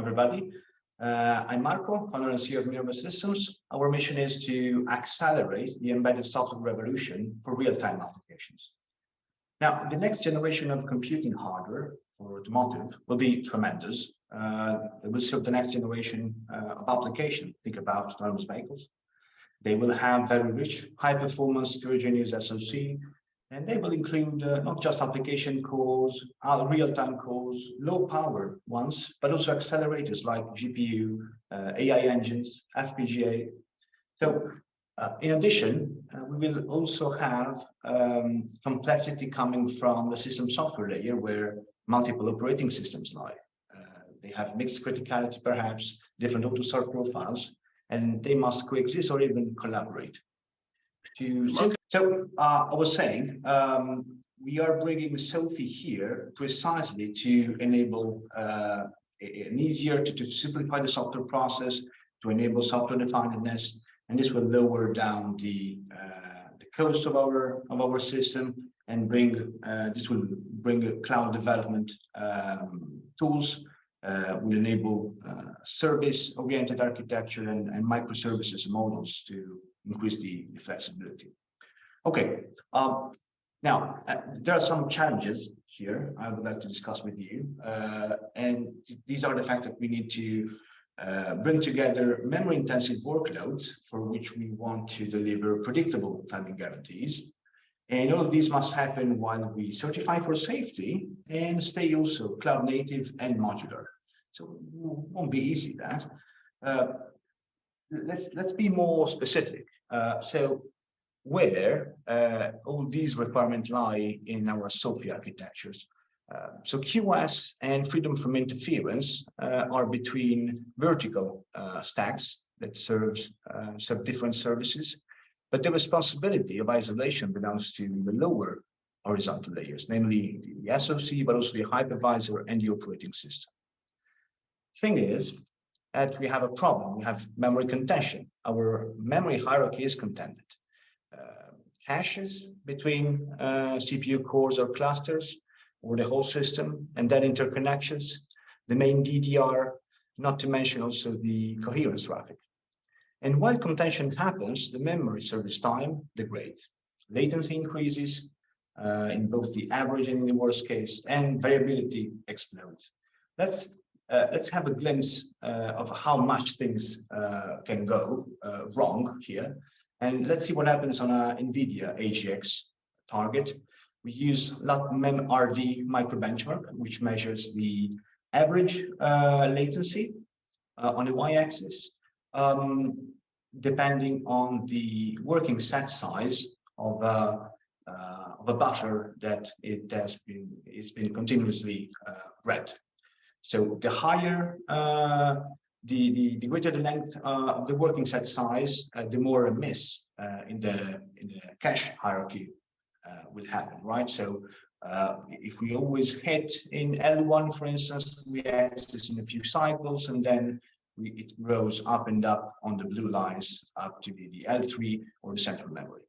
Everybody. I'm Marco, founder and CEO of Minerva Systems. Our mission is to accelerate the embedded software revolution for real-time applications. Now, the next generation of computing hardware for automotive will be tremendous. It will serve the next generation of applications. Think about autonomous vehicles. They will have very rich, high-performance, heterogeneous SOC, and they will include not just application cores, real-time cores, low-power ones, but also accelerators like GPU, AI engines, FPGA. So, in addition, we will also have complexity coming from the system software layer where multiple operating systems lie. They have mixed criticality, perhaps, different AUTOSAR profiles, and they must coexist or even collaborate. I was saying, we are bringing SOAFEE here precisely to enable an easier to simplify the software process, to enable software definedness, and this will lower down the cost of our system and this will bring cloud development tools. Will enable service-oriented architecture and microservices models to increase the flexibility. Okay, now there are some challenges here I would like to discuss with you, and these are the fact that we need to bring together memory-intensive workloads for which we want to deliver predictable timing guarantees. And all of these must happen while we certify for safety and stay also cloud native and modular. So it won't be easy that. Let's be more specific. So where all these requirements lie in our SOAFEE architectures. So QoS and freedom from interference are between vertical stacks that serve different services, but the responsibility of isolation belongs to the lower horizontal layers, namely the SOC, but also the hypervisor and the operating system. Thing is that we have a problem. We have memory contention. Our memory hierarchy is contended. Caches between CPU cores or clusters, or the whole system, and then interconnections, the main DDR, not to mention also the coherence traffic. And while contention happens, the memory service time degrades. Latency increases in both the average and in the worst case, and variability explodes. Let's have a glimpse of how much things can go wrong here. And let's see what happens on a NVIDIA AGX target. We use MemGuard microbenchmark, which measures the average latency on the y-axis, depending on the working set size of a buffer that it's been continuously read. So the higher, the greater the length of the working set size, the more a miss in the cache hierarchy will happen, right? So if we always hit in L1, for instance, we access in a few cycles, and then it grows up and up on the blue lines up to the L3 or the central memory.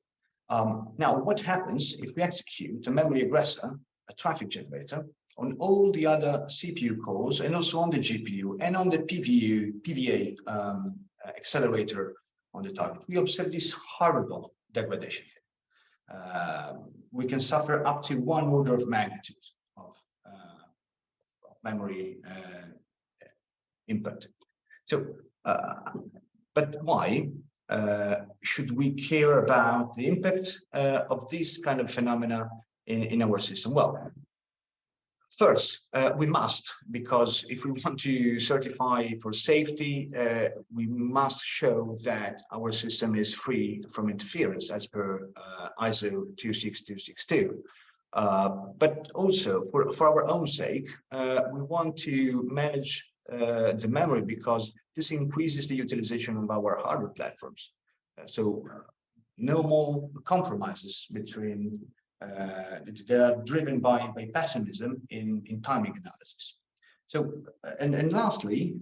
Now, what happens if we execute a memory aggressor, a traffic generator, on all the other CPU cores and also on the GPU and on the PVA accelerator on the target? We observe this horrible degradation. We can suffer up to 1 order of magnitude of memory impact. So, but why should we care about the impact of this kind of phenomena in our system? Well, first, we must, because if we want to certify for safety, we must show that our system is free from interference as per ISO 26262. But also, for our own sake, we want to manage the memory because this increases the utilization of our hardware platforms. So no more compromises between they are driven by pessimism in timing analysis. So, and lastly,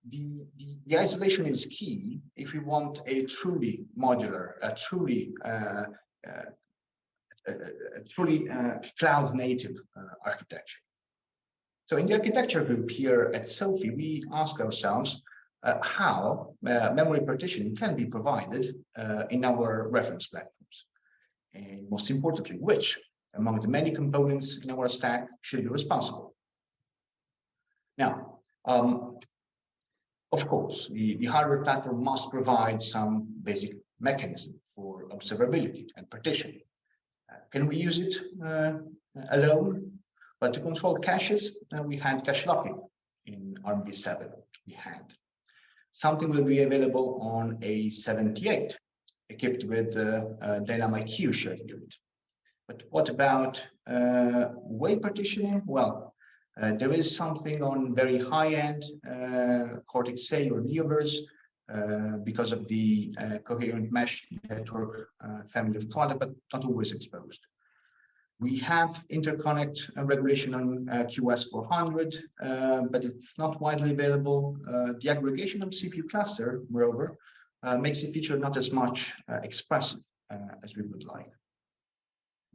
the isolation is key if we want a truly modular, a truly cloud native architecture. So in the architecture group here at SOAFEE, we ask ourselves how memory partitioning can be provided in our reference platforms. And most importantly, which among the many components in our stack should be responsible. Now, of course, the hardware platform must provide some basic mechanism for observability and partitioning. Can we use it alone? But to control caches, we had cache locking in ARMv7. We had something will be available on A78, equipped with dynamic queue sharing unit. But what about way partitioning? Well, there is something on very high-end Cortex-A or Neoverse because of the coherent mesh network family of product, but not always exposed. We have interconnect regulation on QS400, but it's not widely available. The aggregation of CPU cluster, moreover, makes the feature not as much expressive as we would like.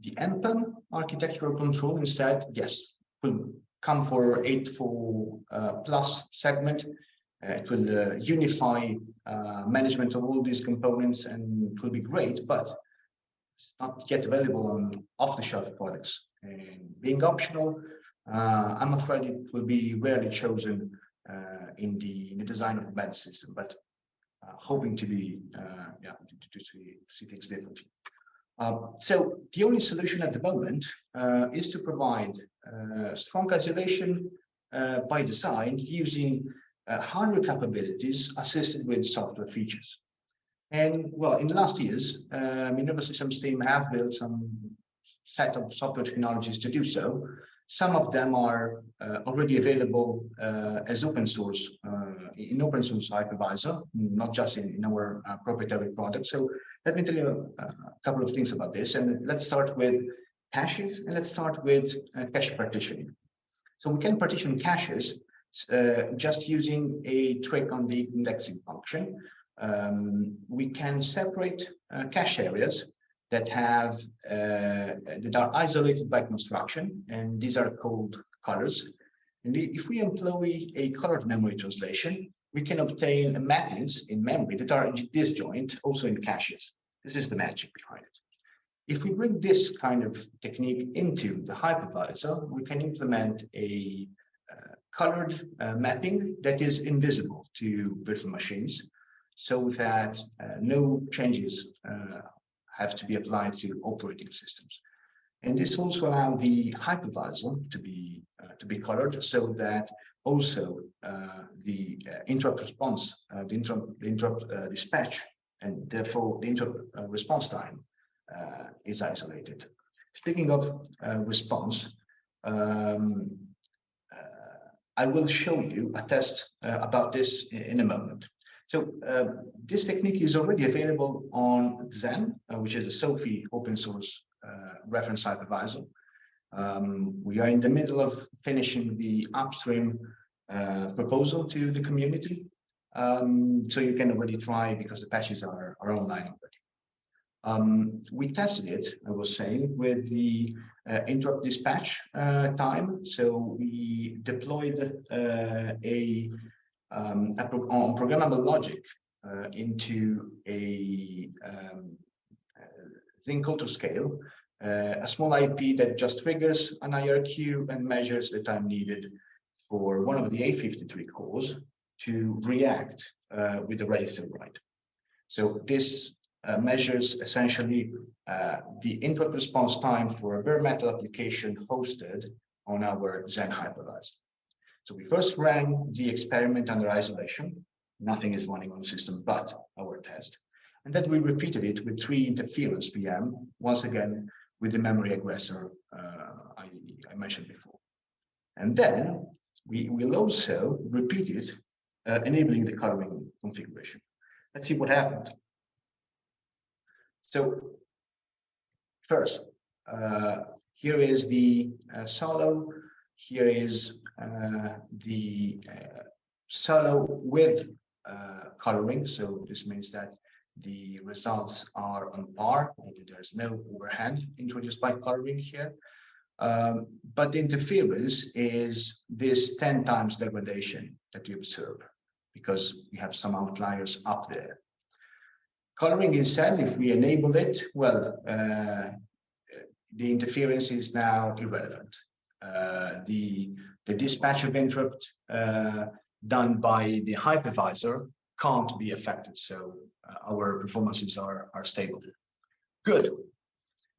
The NPM architectural control instead, yes, will come for 8.4 plus segment. It will unify management of all these components, and it will be great, but it's not yet available on off-the-shelf products. And being optional, I'm afraid it will be rarely chosen in the design of the embedded system, but hoping to be to see things differently. So the only solution at the moment is to provide strong isolation by design using hardware capabilities assisted with software features. And well, in the last years, Minerva Systems team have built some set of software technologies to do so. Some of them are already available as open source in open source hypervisor, not just in our proprietary product. So let me tell you a couple of things about this. And let's start with caches, and let's start with cache partitioning. So we can partition caches just using a trick on the indexing function. We can separate cache areas that have that are isolated by construction, and these are called colors. And if we employ a colored memory translation, we can obtain mappings in memory that are disjoint also in caches. This is the magic behind it. If we bring this kind of technique into the hypervisor, we can implement a colored mapping that is invisible to virtual machines, so that no changes have to be applied to operating systems. And this also allows the hypervisor to be colored, so that also the interrupt response, the interrupt dispatch, and therefore the interrupt response time is isolated. Speaking of response, I will show you a test about this in a moment. So this technique is already available on Zen, which is a SOAFEE open source reference hypervisor. We are in the middle of finishing the upstream proposal to the community. So you can already try because the patches are online already. We tested it, I was saying, with the interrupt dispatch time. So we deployed on programmable logic into a Zinc autoscale, a small IP that just triggers an IRQ and measures the time needed for one of the A53 cores to react with the register write. So this measures essentially the interrupt response time for a bare metal application hosted on our Zen hypervisor. So we first ran the experiment under isolation. Nothing is running on the system but our test. And then we repeated it with 3 interference VM, once again with the memory aggressor I mentioned before. And then we will also repeat it, enabling the coloring configuration. Let's see what happened. So first, here is the solo. Here is the solo with coloring. So this means that the results are on par. There's no overhead introduced by coloring here. But interference is this 10 times degradation that you observe, because we have some outliers up there. Coloring instead, if we enable it, well, the interference is now irrelevant. The dispatch of interrupt done by the hypervisor can't be affected, so our performances are stable. Good.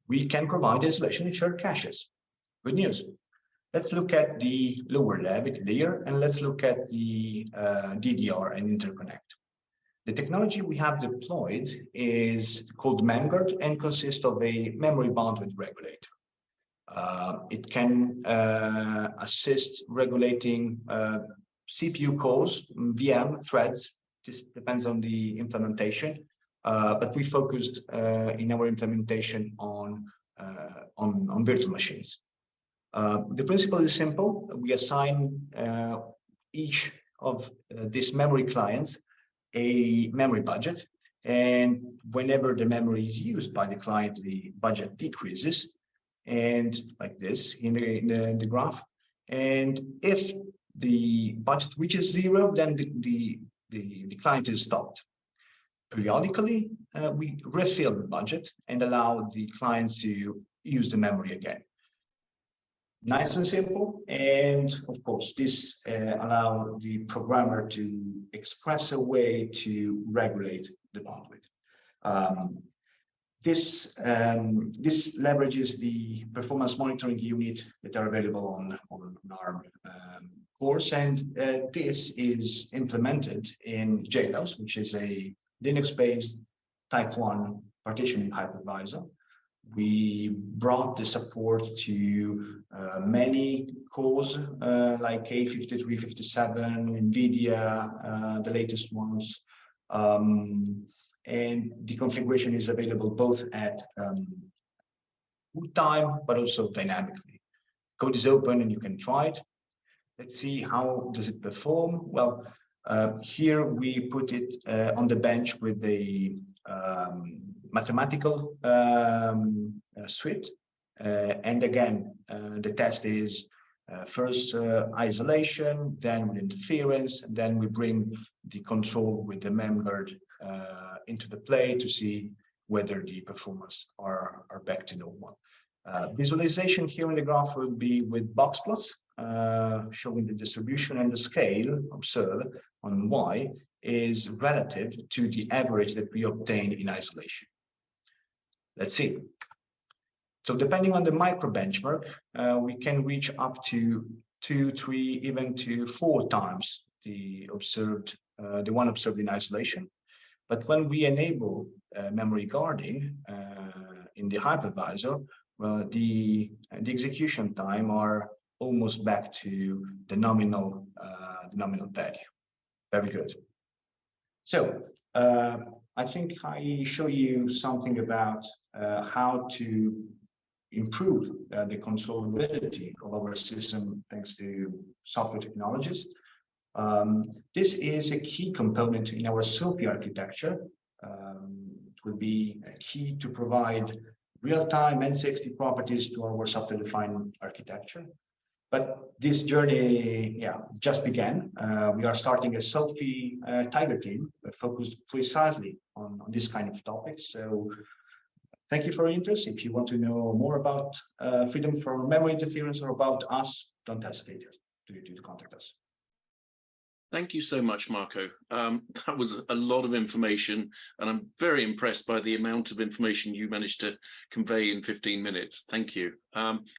We can provide isolation in shared caches. Good news. Let's look at the lower layer, and let's look at the DDR and interconnect. The technology we have deployed is called MemGuard and consists of a memory bandwidth regulator. It can assist regulating CPU cores, VM threads. This depends on the implementation, but we focused in our implementation on virtual machines. The principle is simple. We assign each of these memory clients a memory budget, and whenever the memory is used by the client, the budget decreases, and like this in the graph. And if the budget reaches zero, then the client is stopped. Periodically, we refill the budget and allow the clients to use the memory again. Nice and simple, and of course, this allows the programmer to express a way to regulate the bandwidth. This leverages the performance monitoring unit that are available on our course, and this is implemented in JLOS, which is a Linux-based Type 1 partitioning hypervisor. We brought the support to many cores like A5357, NVIDIA, the latest ones. And the configuration is available both at boot time, but also dynamically. Code is open and you can try it. Let's see how does it perform. Well, here we put it on the bench with a mathematical suite. And again, the test is first isolation, then with interference, and then we bring the control with the MemGuard into the play to see whether the performance are back to normal. Visualization here in the graph will be with box plots showing the distribution, and the scale observed on Y is relative to the average that we obtain in isolation. Let's see. So depending on the micro benchmark, we can reach up to 2, 3, even to 4 times the one observed in isolation. But when we enable memory guarding in the hypervisor, well, the execution time are almost back to the nominal value. Very good. So I think I show you something about how to improve the controllability of our system thanks to software technologies. This is a key component in our SOAFEE architecture. It will be a key to provide real-time and safety properties to our software-defined architecture. But this journey, just began. We are starting a SOAFEE Tiger team focused precisely on this kind of topics. So thank you for your interest. If you want to know more about freedom from memory interference or about us, don't hesitate to contact us. Thank you so much, Marco. That was a lot of information, and I'm very impressed by the amount of information you managed to convey in 15 minutes. Thank you.